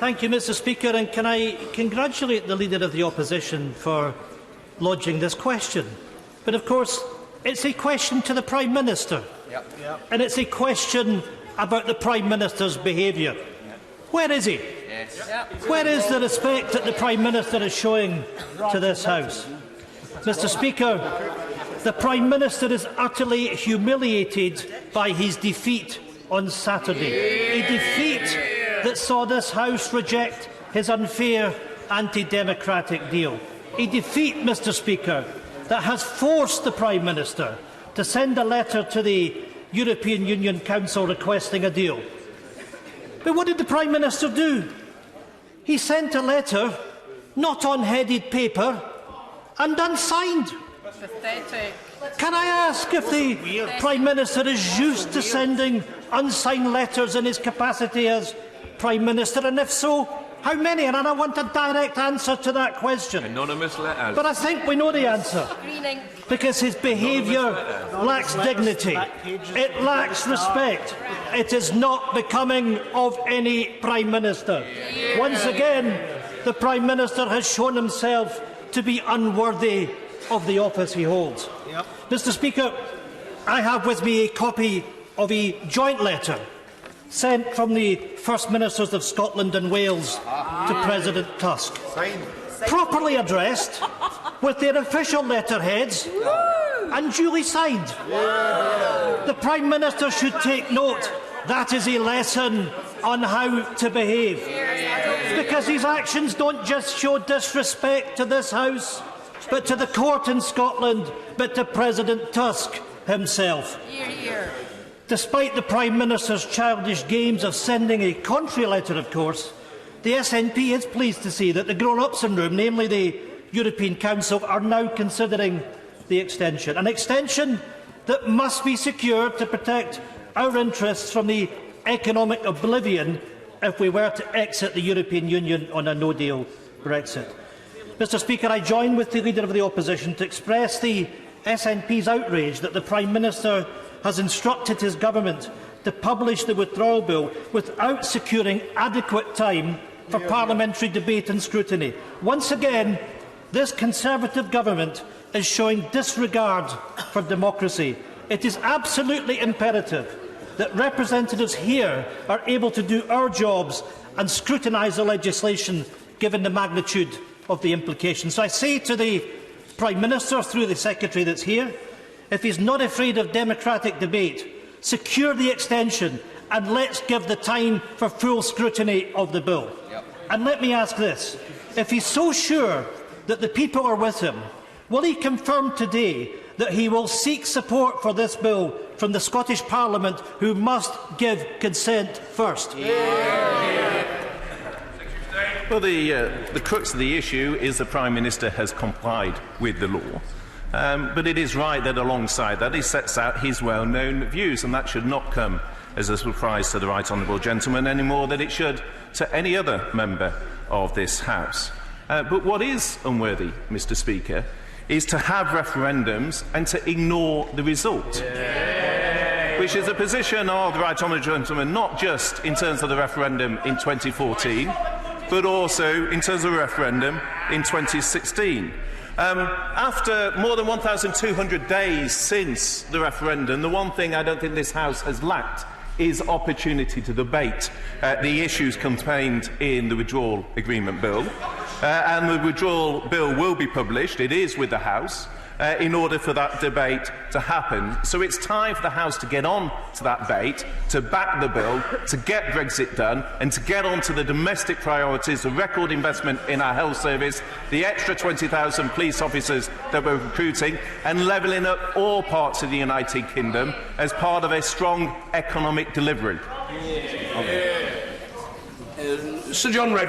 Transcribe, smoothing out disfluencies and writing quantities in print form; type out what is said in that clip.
Thank you, Mr. Speaker, and can I congratulate the Leader of the Opposition for lodging this question. But of course, it's a question to the Prime Minister, and it's a question about the Prime Minister's behaviour. Where is he? Where is the respect that the Prime Minister is showing to this House? Mr. Speaker, the Prime Minister is utterly humiliated by his defeat on Saturday, a defeat that saw this House reject his unfair anti-democratic deal. A defeat, Mr. Speaker, that has forced the Prime Minister to send a letter to the European Union Council requesting a deal. But what did the Prime Minister do? He sent a letter, not on headed paper, and unsigned. Pathetic. Can I ask if the Prime Minister is used to sending unsigned letters in his capacity as Prime Minister, and if so, how many? And I want a direct answer to that question. Anonymous letters. But I think we know the answer. Because his behaviour lacks dignity. It lacks respect. It is not becoming of any Prime Minister. Once again, the Prime Minister has shown himself to be unworthy of the office he holds. Mr. Speaker, I have with me a copy of a joint letter sent from the First Ministers of Scotland and Wales to President Tusk, properly addressed, with their official letterheads and duly signed. The Prime Minister should take note. That is a lesson on how to behave. Because his actions don't just show disrespect to this House, but to the court in Scotland, but to President Tusk himself. Despite the Prime Minister's childish games of sending a contrary letter, of course, the SNP is pleased to see that the grown-ups in room, namely the European Council, are now considering the extension. An extension that must be secured to protect our interests from the economic oblivion if we were to exit the European Union on a no-deal Brexit. Mr. Speaker, I join with the Leader of the Opposition to express the SNP's outrage that the Prime Minister has instructed his government to publish the withdrawal bill without securing adequate time for parliamentary debate and scrutiny. Once again, this Conservative government is showing disregard for democracy. It is absolutely imperative that representatives here are able to do our jobs and scrutinise the legislation, given the magnitude of the implications. So I say to the Prime Minister, through the Secretary that's here, if he's not afraid of democratic debate, secure the extension and let's give the time for full scrutiny of the bill. And let me ask this. If he's so sure that the people are with him, will he confirm today that he will seek support for this bill from the Scottish Parliament, who must give consent first? Well, the crux of the issue is the Prime Minister has complied with the law. But it is right that alongside that he sets out his well-known views, and that should not come as a surprise to the right honourable gentleman any more than it should to any other member of this House. But what is unworthy, Mr. Speaker, is to have referendums and to ignore the result, which is a position of the right honourable gentleman not just in terms of the referendum in 2014, but also in terms of the referendum in 2016. After more than 1,200 days since the referendum, the one thing I don't think this House has lacked is opportunity to debate the issues contained in the withdrawal agreement bill. And the withdrawal bill will be published. It is with the House. In order for that debate to happen. So it's time for the House to get on to that debate, to back the bill, to get Brexit done, and to get on to the domestic priorities, the record investment in our health service, the extra 20,000 police officers that we're recruiting, and levelling up all parts of the United Kingdom as part of a strong economic delivery. Sir John Redwood.